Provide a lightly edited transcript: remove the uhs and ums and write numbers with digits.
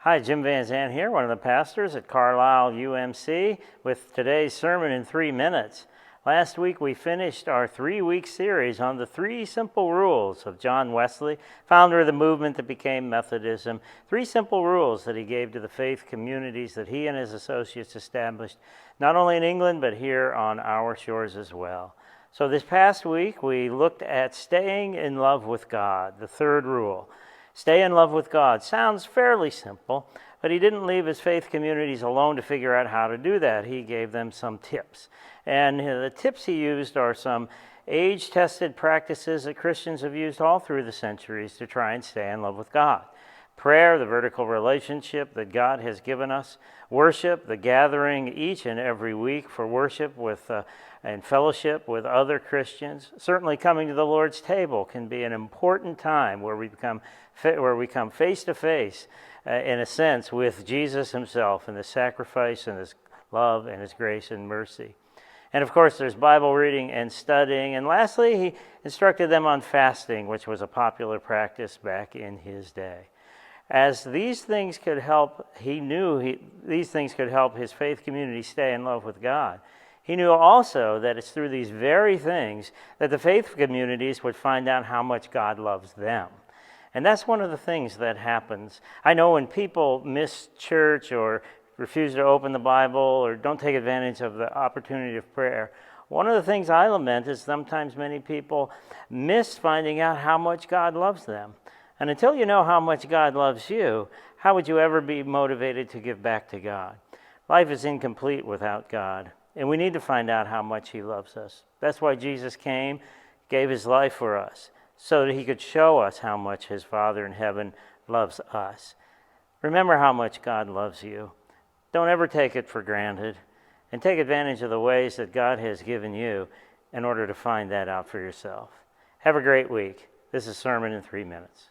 Hi, Jim Van Zandt here, one of the pastors at Carlisle UMC, with today's sermon in 3 minutes. Last week we finished our 3-week series on the 3 simple rules of John Wesley, founder of the movement that became Methodism. 3 simple rules that he gave to the faith communities that he and his associates established, not only in England but here on our shores as well. So this past week we looked at staying in love with God, the 3rd rule. Stay in love with God. Sounds fairly simple, but he didn't leave his faith communities alone to figure out how to do that. He gave them some tips. And the tips he used are some age-tested practices that Christians have used all through the centuries to try and stay in love with God. Prayer, the vertical relationship that God has given us. Worship, the gathering each and every week for worship with and fellowship with other Christians. Certainly coming to the Lord's table can be an important time where we come face to face, in a sense, with Jesus himself and the sacrifice and his love and his grace and mercy. And of course, there's Bible reading and studying. And lastly, he instructed them on fasting, which was a popular practice back in his day. As these things could help, these things could help his faith community stay in love with God. He knew also that it's through these very things that the faith communities would find out how much God loves them. And that's one of the things that happens. I know when people miss church or refuse to open the Bible or don't take advantage of the opportunity of prayer, one of the things I lament is sometimes many people miss finding out how much God loves them. And until you know how much God loves you, how would you ever be motivated to give back to God? Life is incomplete without God, and we need to find out how much he loves us. That's why Jesus came, gave his life for us, so that he could show us how much his Father in heaven loves us. Remember how much God loves you. Don't ever take it for granted, and take advantage of the ways that God has given you in order to find that out for yourself. Have a great week. This is Sermon in 3 minutes.